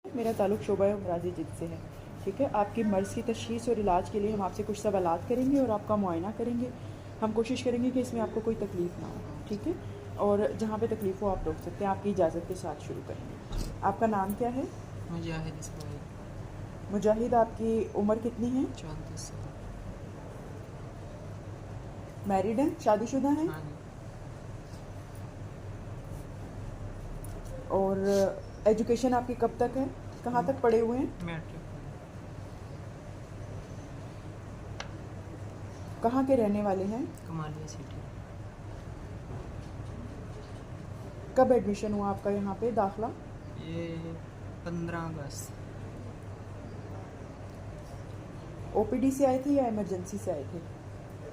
मेरा ताल्लुक़ शोबा अमराज़ जिल्द से है। ठीक है, आपकी मर्ज़ की तशख़ीस और इलाज के लिए हम आपसे कुछ सवालात करेंगे और आपका मुआयना करेंगे। हम कोशिश करेंगे कि इसमें आपको कोई तकलीफ़ ना हो, ठीक है? और जहाँ पे तकलीफ़ हो आप रोक सकते हैं। आपकी इजाज़त के साथ शुरू करेंगे। आपका नाम क्या है? मुजाहिद इस्माइल। मुजाहिद, आपकी उम्र कितनी है? 34 साल। मैरिड हैं, शादीशुदा हैं? हाँ जी। और एजुकेशन आपकी कब तक है? कहाँ तक पढ़े हुए हैं? मैट्रिक। कहाँ के रहने वाले हैं? कमालिया सिटी। कब एडमिशन हुआ आपका यहाँ पे दाखिला? ये 15 अगस्त। ओपीडी से आए थे या इमरजेंसी से आए थे?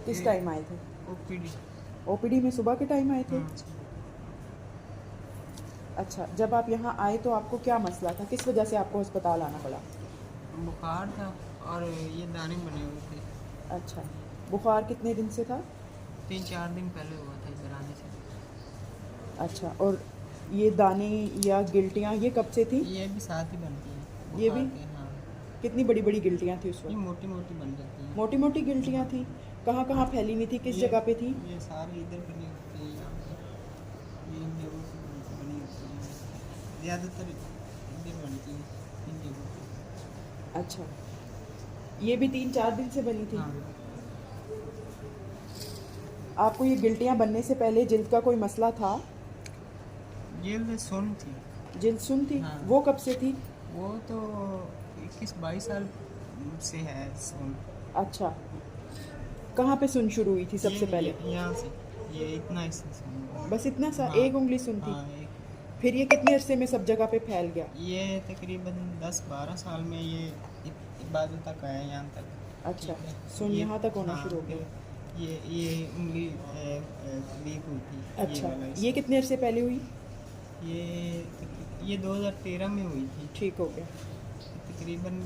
किस ये टाइम आए थे? ओपीडी। ओपीडी में सुबह के टाइम आए थे? हाँ। अच्छा, जब आप यहाँ आए तो आपको क्या मसला था? किस वजह से आपको अस्पताल आना पड़ा? बुखार था और ये दाने बने हुए थे। अच्छा, बुखार कितने दिन से था? 3-4 दिन पहले हुआ था इधर आने से। अच्छा, और ये दाने या गिल्टियाँ ये कब से थी? ये भी साथ ही बनती हैं ये बुखार भी? के। हाँ। कितनी बड़ी बड़ी गिल्टियाँ थी उस ये वक्त? मोटी मोटी बन जाती हैं। मोटी मोटी गिल्टियाँ थी? कहाँ कहाँ फैली हुई थी? किस जगह पे थी? ये सारी इधर बनी होती है, यहाँ पे ये इन जगहों पे बनी होती है, ज़्यादातर इधर बनती है इन जगहों पे। अच्छा, ये भी 3-4 दिन से बनी थी? हाँ। आपको ये गिल्टियाँ बनने से पहले जिल्द का कोई मसला था? ये सुन थी। जिल्द सुन थी? हाँ। वो कब से थी? वो तो 21-22 साल से है सुन। अच्छा, कहाँ पे सुन शुरू हुई थी सबसे पहले? यहाँ से ये इतना हिस्सा सुन हुआ। बस इतना सा? हाँ। एक उंगली सुन थी? हाँ एक। फिर ये कितने अरसे में सब जगह पे फैल गया? ये तकरीबन 10-12 साल में ये इबादत तक आया यहाँ तक। अच्छा, ठीक है। सुन ये यहाँ तक होना हाँ, शुरू हो गया? फिर ये उंगली लीक हुई थी। ये अच्छा, वाला ये हिस्सा। कितने अरसे पहले हुई? ये 2013 में हुई थी। ठीक हो गया, तकरीबन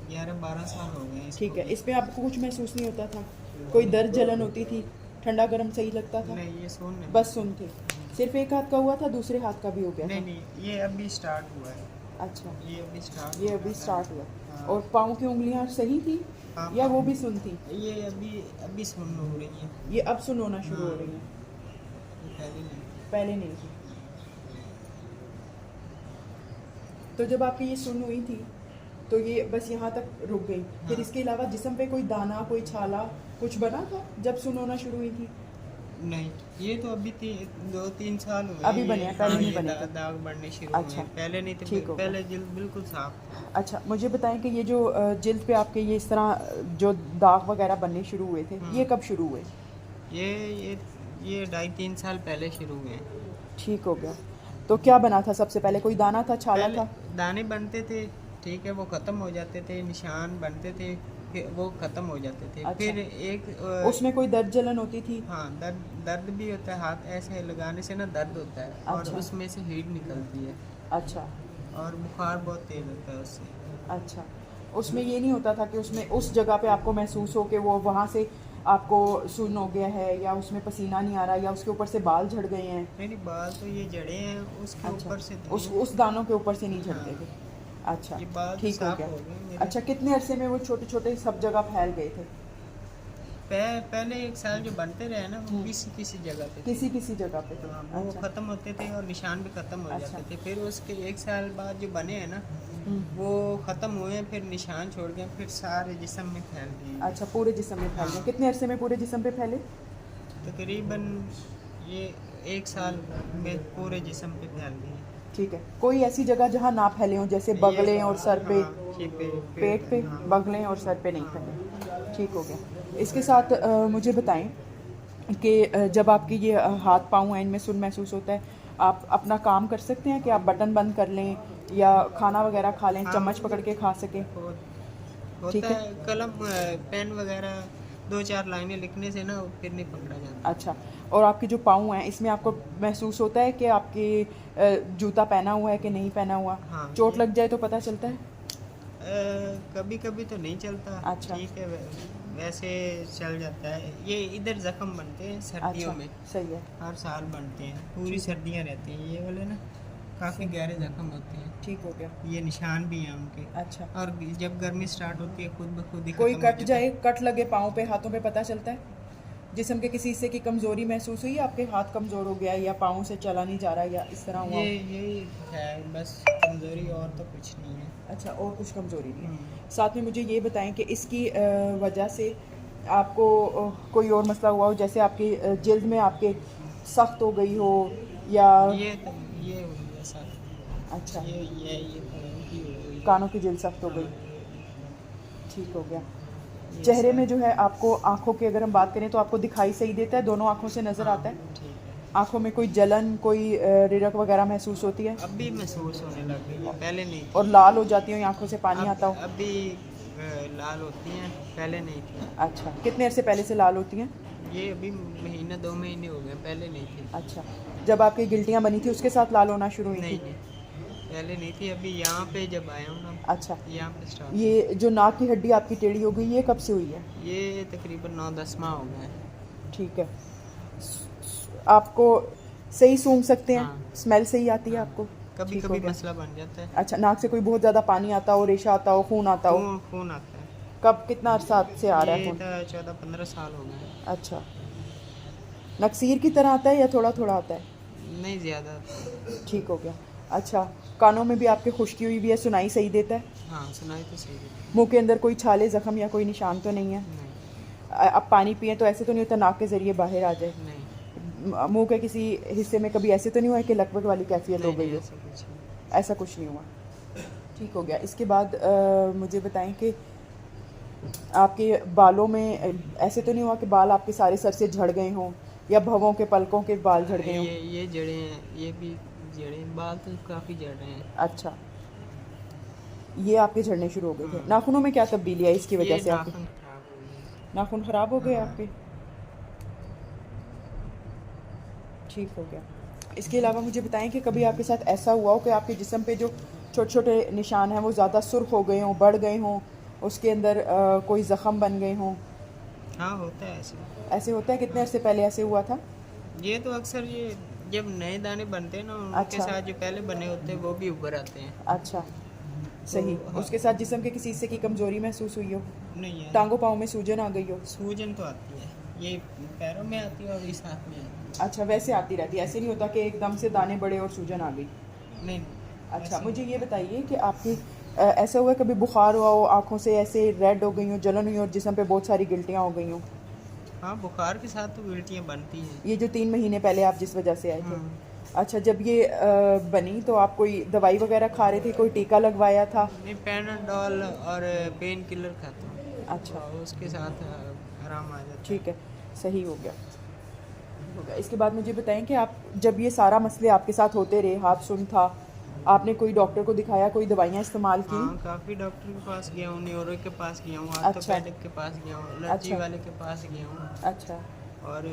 11-12 साल हो गए इसको ठीक है। भी। इसमें आपको कुछ महसूस नहीं होता था? कोई दर्द जलन होती थी? ठंडा गर्म सही लगता था? नहीं, ये सुन नहीं। बस सुन थे? सिर्फ एक हाथ का हुआ था, दूसरे हाथ का भी हो गया नहीं था? नहीं, ये अभी स्टार्ट हुआ है। अच्छा, ये अभी स्टार्ट ये हुआ अभी है। स्टार्ट हुआ। हाँ। और पाँव की उंगलियां सही थी हाँ, या हाँ। वो भी सुन थी? ये अभी अभी सुन हो रही है। ये अब सुन होना शुरू हो हाँ। रही है? ये पहले नहीं। पहले नहीं थी। तो जब आपकी ये सुन हुई थी तो ये बस यहाँ तक रुक गई? फिर हाँ। इसके अलावा जिस्म पे कोई दाना, कोई छाला कुछ बना था जब सुन होना शुरू हुई थी? नहीं, ये तो अभी 2-3 साल हुए अभी ये। बने हैं, पहले हाँ, नहीं ये बने थे? दाग बढ़ने शुरू हुए अच्छा, हैं। पहले नहीं थे। ठीक हो गया। पहले जिल्द बिल्कुल साफ। अच्छा, मुझे बताएं कि ये जो जिल्द पे आपके ये इस तरह जो दाग वगैरह बनने शुरू हुए थे, हाँ। ये कब शुरू हुए? ये ये ये 2.5-3 साल पहले शुरू हुए हैं। ठीक हो गया। तो क्या बना था सबसे पहले? कोई दाना था, छाला पहले था? दाने बनते थे, ठीक है, वो ख़त्म हो जाते थे, निशान बनते थे, फिर वो ख़त्म हो जाते थे। अच्छा। फिर एक उसमें कोई दर्द जलन होती थी? हाँ, दर्द भी होता है, हाथ ऐसे लगाने से ना दर्द होता है और अच्छा। उसमें से हीट निकलती है अच्छा, और बुखार बहुत तेज़ होता है उससे। अच्छा। उसमें ये नहीं होता था कि उसमें उस जगह पे आपको महसूस हो कि वो वहाँ से आपको सुन्न हो गया है या उसमें पसीना नहीं आ रहा या उसके ऊपर से बाल झड़ गए हैं? नहीं नहीं, बाल तो ये जड़े हैं उसके अच्छा, ऊपर से तो उस दानों के ऊपर से नहीं झड़ते हाँ। थे? अच्छा, ये बाल तो ठीक हो साफ गया। हो गए मेरे। अच्छा, कितने अरसे में वो छोटे छोटे सब जगह फैल गए थे? पहले 1 साल जो बनते रहे ना, वो किसी किसी जगह पे थे। किसी किसी जगह पे थे? हाँ, वो अच्छा। ख़त्म होते थे और निशान भी ख़त्म हो अच्छा। जाते थे। फिर उसके 1 साल बाद जो बने हैं ना, वो ख़त्म हुए हैं, फिर निशान छोड़ गए, फिर सारे जिस्म में फैल गए। अच्छा, पूरे जिस्म में फैल गए? हाँ। कितने अरसे में पूरे जिस्म पे फैले? तकरीबन ये 1 साल में पूरे जिस्म पे फैल गए। ठीक है, कोई ऐसी जगह जहाँ ना फैले हों, जैसे बगलें और सर पे? हाँ, ये पेट पे, हाँ। बगलें और सर पे नहीं फैले? ठीक हो गया। इसके साथ मुझे बताएं कि जब आपके ये हाथ पाँव हैं, इनमें सुन महसूस होता है, आप अपना काम कर सकते हैं कि आप बटन बंद कर लें या खाना वगैरह खा लें, हाँ, चम्मच पकड़ के खा सकें? ठीक होता है। है, कलम पेन वगैरह 2-4 लाइनें लिखने से ना फिर नहीं पकड़ा जाता। अच्छा, और आपके जो पाँव हैं इसमें आपको महसूस होता है कि आपके जूता पहना हुआ है कि नहीं पहना हुआ? हाँ, चोट ये लग जाए तो पता चलता है? कभी कभी तो नहीं चलता। अच्छा। ठीक है, वैसे चल जाता है। ये इधर जख्म बनते हैं सर्दियों अच्छा, में, सही है। हर साल बनते हैं, पूरी सर्दियाँ रहती हैं ये वाले ना। काफ़ी गहरे जख्म होते हैं। ठीक हो गया। ये निशान भी हैं उनके। अच्छा, और जब गर्मी स्टार्ट होती है खुद ब खुद ही कोई खत्म हो कट जाता है। जाए, कट लगे पाँव पे, हाथों पे पता चलता है? जिस्म के किसी हिस्से की कमज़ोरी महसूस हुई, आपके हाथ कमज़ोर हो गया या पाँव से चला नहीं जा रहा या इस तरह हुआ? यही है बस कमज़ोरी, और तो कुछ नहीं है। अच्छा, और कुछ कमज़ोरी नहीं है। हम्म। साथ में मुझे ये बताएं कि इसकी वजह से आपको कोई और मसला हुआ हो, जैसे आपकी जल्द में आपके सख्त हो गई हो या ये हुई है सर। अच्छा, ये कानों की हो गई है। कानों की जल्द सख्त हो गई। हाँ, ठीक हो गया। ये चेहरे में सर। जो है आपको आँखों की अगर हम बात करें तो आपको दिखाई सही देता है, दोनों आँखों से नज़र हाँ, आता है? ठीक है। आँखों में कोई जलन, कोई रिड़क वगैरह महसूस होती है? अब भी महसूस होने लग गई है, पहले नहीं थी। और लाल हो जाती हो, आँखों से पानी आता हो? अब भी लाल होती हैं, पहले नहीं थी। अच्छा, कितने अरसे पहले से लाल होती हैं? ये अभी महीना 2 महीने हो गए, पहले नहीं थी। अच्छा, जब आपकी गिल्टियाँ बनी थी उसके साथ लाल होना शुरू हुई नहीं थी? नहीं, पहले नहीं थी, अभी यहाँ पे जब आया हूँ ना, अच्छा, यहाँ पे स्टार्ट। ये जो नाक की हड्डी आपकी टेढ़ी हो गई, ये कब से हुई है? ये तकरीबन 9-10 माह हो गए हैं। ठीक है। आपको सही सूंघ सकते हैं? हाँ। स्मेल सही आती है हाँ, आपको? कभी ठीक हो कभी गया। मसला बन जाता है। अच्छा, नाक से कोई बहुत ज़्यादा पानी आता हो, रेशा आता हो, खून आता हो? खून आता है। कब, कितना अरसा से आ रहा है ये खून? 14-15 साल हो गए हैं। अच्छा, नक्सीर की तरह आता है या थोड़ा थोड़ा आता है? नहीं ज़्यादा। ठीक हो गया। अच्छा, कानों में भी आपके खुश्की हुई भी है, सुनाई सही देता है? हाँ, सुनाई तो सही है। मुंह के अंदर कोई छाले, जख्म या कोई निशान तो नहीं है? नहीं अब पानी पिए तो ऐसे तो नहीं होता नाक के ज़रिए बाहर आ जाए? नहीं मुंह के किसी हिस्से में कभी ऐसे तो नहीं हुआ है कि लकवक वाली कैफियत हो नहीं, गई नहीं, हो? ऐसा कुछ नहीं। ऐसा कुछ नहीं हुआ। ठीक हो गया। इसके बाद मुझे बताएं कि आपके बालों में ऐसे तो नहीं हुआ कि बाल आपके सारे सर से झड़ गए हों या भवों के पलकों के बाल झड़ गए हों? ये जड़ें हैं, ये भी जड़ें, बाल तो काफ़ी जड़ रहे हैं। अच्छा, ये आपके झड़ने शुरू हो गए थे। हाँ। नाखूनों में क्या तब्दीली आई इसकी वजह ये से? आपके नाखून खराब हो गए। नाखून ख़राब हो गए हाँ। आपके? ठीक हो गया। इसके अलावा मुझे बताएं कि कभी आपके साथ ऐसा हुआ हो कि आपके जिस्म पे जो छोटे छोटे निशान हैं वो ज़्यादा सुर्ख हो गए हों, बढ़ गए हों, उसके अंदर कोई ज़ख़म बन गए हों? हाँ, होता है ऐसे। ऐसे होता है? कितने अरसे पहले ऐसे हुआ था? ये तो अक्सर ये जब नए दाने बनते हैं ना, उनके अच्छा। साथ जो पहले बने होते हैं वो भी उभर आते हैं। अच्छा, सही। हाँ। उसके साथ जिस्म के किसी हिस्से की कमज़ोरी महसूस हुई हो? नहीं है, टांगों पाँव में सूजन आ गई हो? सूजन तो आती है, ये पैरों में आती है और इस हाथ में आती अच्छा, वैसे आती रहती है, ऐसे नहीं होता कि एकदम से दाने बड़े और सूजन आ गई? है। नहीं अच्छा, ऐसे मुझे ये बताइए कि आपकी ऐसा हुआ है कभी बुखार हुआ हो, आँखों से ऐसे रेड हो गई हो, जलन हुई हो और जिस्म पे बहुत सारी गिल्टियाँ हो गई हों? हाँ, बुखार के साथ तो उल्टियाँ बनती हैं। ये जो 3 महीने पहले आप जिस वजह से आए थे? हाँ। अच्छा, जब ये बनी तो आप कोई दवाई वगैरह खा रहे थे, कोई टीका लगवाया था? नहीं, पैनाडोल और पेन किलर खाता हूँ, अच्छा, और उसके साथ आराम आ जाता है। ठीक है, सही हो गया। हो गया। इसके बाद मुझे बताएं कि आप जब ये सारा मसले आपके साथ होते रहे, हाथ सुन था, आपने कोई डॉक्टर को दिखाया, कोई दवाइयाँ इस्तेमाल की? हाँ, काफ़ी डॉक्टर के पास गया हूँ, न्यूरो के पास गया हूँ, अच्छा। ऑर्थोपेडिक के पास गया हूँ, एलर्जी अच्छा। वाले के पास गया हूँ, अच्छा, और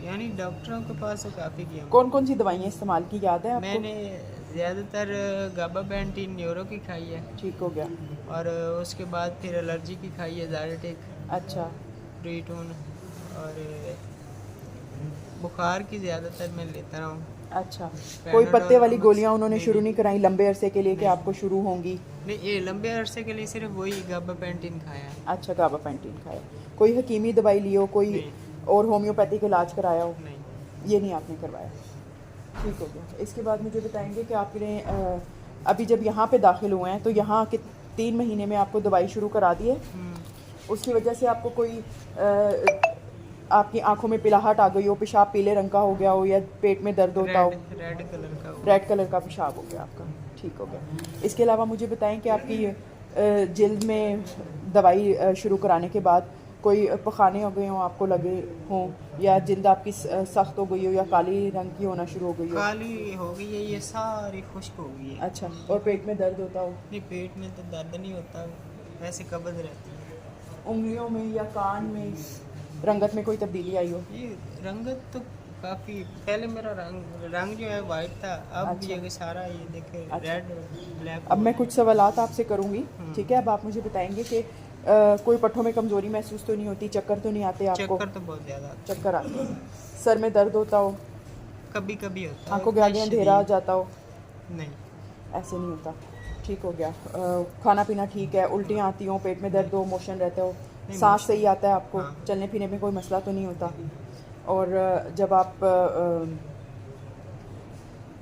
यानी डॉक्टरों के पास तो काफ़ी गया हूँ। कौन कौन सी दवाइयाँ इस्तेमाल की, याद है आपको? मैंने ज़्यादातर गाबापेंटिन न्यूरो की खाई है, ठीक हो गया। और उसके बाद फिर एलर्जी की खाई है, ज़ायरेटिक, अच्छा, ट्रीटून, और बुखार की ज़्यादातर मैं लेता रहा हूँ। अच्छा, कोई पत्ते वाली गोलियाँ उन्होंने नहीं, शुरू नहीं कराई लंबे अरसे के लिए कि नहीं। आपको शुरू होंगी? नहीं, ये लंबे अरसे के लिए सिर्फ वही गाबापेंटिन खाया है। अच्छा, गाबापेंटिन खाया। कोई हकीमी दवाई ली हो, कोई नहीं। और होम्योपैथिक इलाज कराया हो? नहीं। ये नहीं आपने करवाया। ठीक हो गया। इसके बाद मुझे बताएंगे कि आपने अभी जब यहाँ पे दाखिल हुए हैं तो यहाँ के 3 महीने में आपको दवाई शुरू करा दी है? उसकी वजह से आपको कोई आपकी आंखों में पिलाहट आ गई हो, पेशाब पीले रंग का हो गया हो या पेट में दर्द होता हो? रेड कलर का हुआ। रेड कलर का पेशाब हो गया आपका। ठीक हो गया। इसके अलावा मुझे बताएं कि आपकी जल्द में दवाई शुरू कराने के बाद कोई पखाने हो गए हों, आपको लगे हों, या जल्द आपकी सख्त हो गई हो या काली रंग की होना शुरू हो गई हो? काली हो गई है, ये सारी खुश्क हो गई है। अच्छा, और पेट में दर्द होता हो? नहीं, पेट में तो दर्द नहीं होता, वैसे कब्ज रहती है। उंगलियों में या कान में रंगत में कोई तब्दीली आई हो? ये रंगत तो काफ़ी पहले मेरा रंग जो है वाइट था, अब अच्छा। ये सारा ये देखे अच्छा। Red black. अब मैं कुछ सवालात आपसे करूँगी, ठीक है? अब आप मुझे बताएंगे कि कोई पट्ठों में कमज़ोरी महसूस तो नहीं होती, चक्कर तो नहीं आते आपको? चक्कर तो बहुत ज़्यादा आता चक्कर आते हैं। सर में दर्द होता हो? है। कभी कभी होता है, आंखों के इतना आगे अंधेरा आ शदीद। जाता हो? नहीं। ऐसे नहीं होता, ठीक हो गया। खाना पीना ठीक है, उल्टियाँ आती हो, पेट में दर्द हो, मोशन रहते हो, नहीं, सांस मोशन- सही आता है आपको, हाँ। चलने फिरने में कोई मसला तो नहीं होता। और जब आप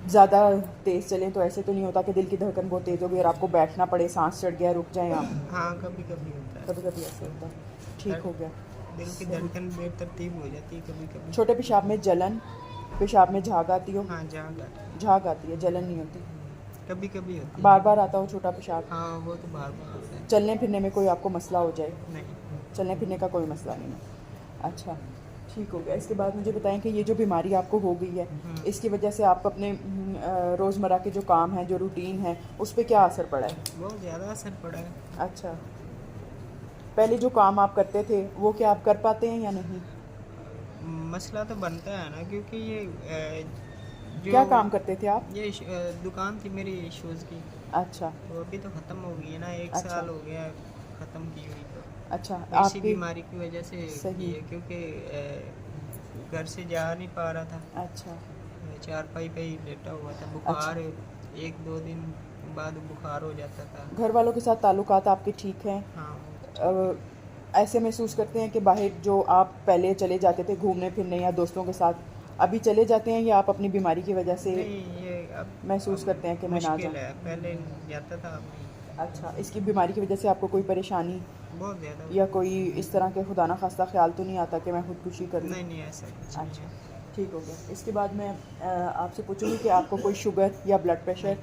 ज़्यादा तेज़ चलें तो ऐसे तो नहीं होता कि दिल की धड़कन बहुत तेज़ होगी और आपको बैठना पड़े, सांस चढ़ गया, रुक जाएं आप? हाँ, कभी कभी होता है। कभी कभी ऐसे होता है, ठीक हो गया। दिल की सही। धड़कन बेतरतीब हो जाती है कभी कभी। छोटे पेशाब में जलन, पेशाब में झाग आती हो? हाँ, झाग आती है। झाग आती है, जलन नहीं होती? कभी कभी होती है। बार बार आता हो छोटा पेशाब? हाँ, वो तो बार बार होता है। चलने फिरने में कोई आपको मसला हो जाए? नहीं। चलने फिरने का कोई मसला नहीं है, अच्छा, ठीक हो गया। इसके बाद मुझे बताएं कि ये जो बीमारी आपको हो गई है, इसकी वजह से आप अपने रोज़मर्रा के जो काम हैं, जो रूटीन है, उस पर क्या असर पड़ा है? बहुत ज़्यादा असर पड़ा है। अच्छा, पहले जो काम आप करते थे वो क्या आप कर पाते हैं या नहीं? मसला तो बनता है ना, क्योंकि ये जो क्या काम करते थे आप? ये दुकान थी मेरी शूज़ की, अच्छा तो अभी तो ख़त्म हो गई है ना, 1 अच्छा साल हो गया ख़त्म की हुई। तो अच्छा, इसी आपकी बीमारी की वजह से की सही, है, क्योंकि घर से जा नहीं पा रहा था। अच्छा चारपाई पे ही लेटा हुआ था। अच्छा, बुखार 1-2 दिन बाद बुखार हो जाता था। घर वालों के साथ ताल्लुकात आपके ठीक हैं? हाँ, ऐसे महसूस करते हैं कि बाहर जो आप पहले चले जाते थे घूमने फिरने या दोस्तों के साथ, अभी चले जाते हैं या आप अपनी बीमारी की वजह से नहीं, ये अब महसूस करते हैं कि मैं ना मुश्किल जाऊँ? है, पहले जाता था, अब नहीं। अच्छा, इसकी बीमारी की वजह से आपको कोई परेशानी बहुत ज़्यादा। या कोई इस तरह के खुदा ना खास्ता ख्याल तो नहीं आता कि मैं खुदकुशी कर लूँ? नहीं नहीं, ऐसा कुछ नहीं अच्छा, है। ठीक हो गया। इसके बाद मैं आपसे पूछूंगी कि आपको कोई शुगर या ब्लड प्रेशर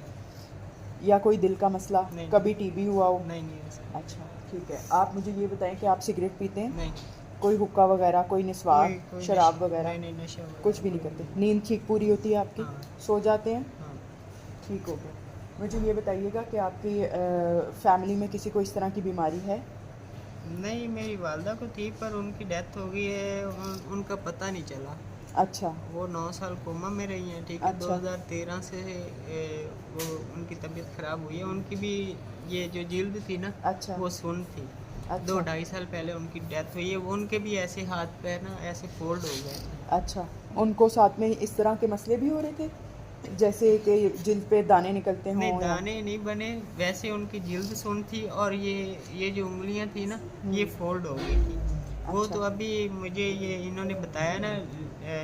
या कोई दिल का मसला, नहीं। कभी टीबी हुआ हो? नहीं नहीं, ऐसा अच्छा, ठीक है। आप मुझे ये बताएं कि आप सिगरेट पीते हैं? नहीं। कोई हुक्का वगैरह, कोई निस्वार, कोई शराब नशा- वगैरह? नहीं नहीं, नशा वगैरह कुछ भी नहीं करते? नींद ठीक पूरी होती है आपकी? हाँ। सो जाते हैं? हाँ। ठीक हो गया। मुझे ये बताइएगा कि आपकी फैमिली में किसी को इस तरह की बीमारी है? नहीं, मेरी वालदा को थी, पर उनकी डेथ हो गई है। उनका पता नहीं चला। अच्छा वो 9 साल कोमा में रही हैं, ठीक है। अच्छा 2013 से वो उनकी तबीयत ख़राब हुई है। उनकी भी ये जो जिल्द थी ना, अच्छा वो सुन्न थी। अच्छा 2-2.5 साल पहले उनकी डेथ हुई है। वो उनके भी ऐसे हाथ पैर ना ऐसे फोल्ड हो गए थे। अच्छा, उनको साथ में इस तरह के मसले भी हो रहे थे, जैसे कि जिल्द पे दाने निकलते हों नहीं, या? दाने नहीं बने, वैसे उनकी जिल्द सुन्न थी, और ये जो उंगलियां थी ना, ये फोल्ड हो गई थी। वो अच्छा तो अभी मुझे ये इन्होंने बताया ना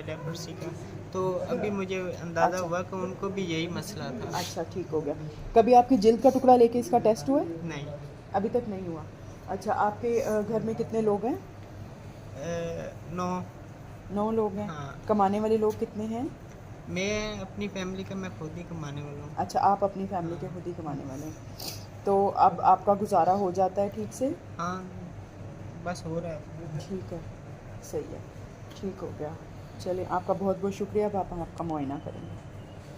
लेप्रोसी का, तो अभी मुझे अंदाज़ा अच्छा हुआ कि उनको भी यही मसला था। अच्छा, ठीक हो गया। कभी आपकी जिल्द का टुकड़ा लेके इसका टेस्ट हुआ है? नहीं। अभी तक नहीं हुआ। अच्छा, आपके घर में कितने लोग हैं? 9। 9 लोग हैं। हाँ। कमाने वाले लोग कितने हैं? मैं अपनी फैमिली का मैं खुद ही कमाने वाला हूँ। अच्छा, आप अपनी फैमिली के खुद ही कमाने वाले हैं, तो अब आपका गुजारा हो जाता है ठीक से? हाँ, बस हो रहा है। ठीक है, सही है, ठीक हो गया। चलिए, आपका बहुत बहुत शुक्रिया। अब आप आपका मुआयना करेंगे।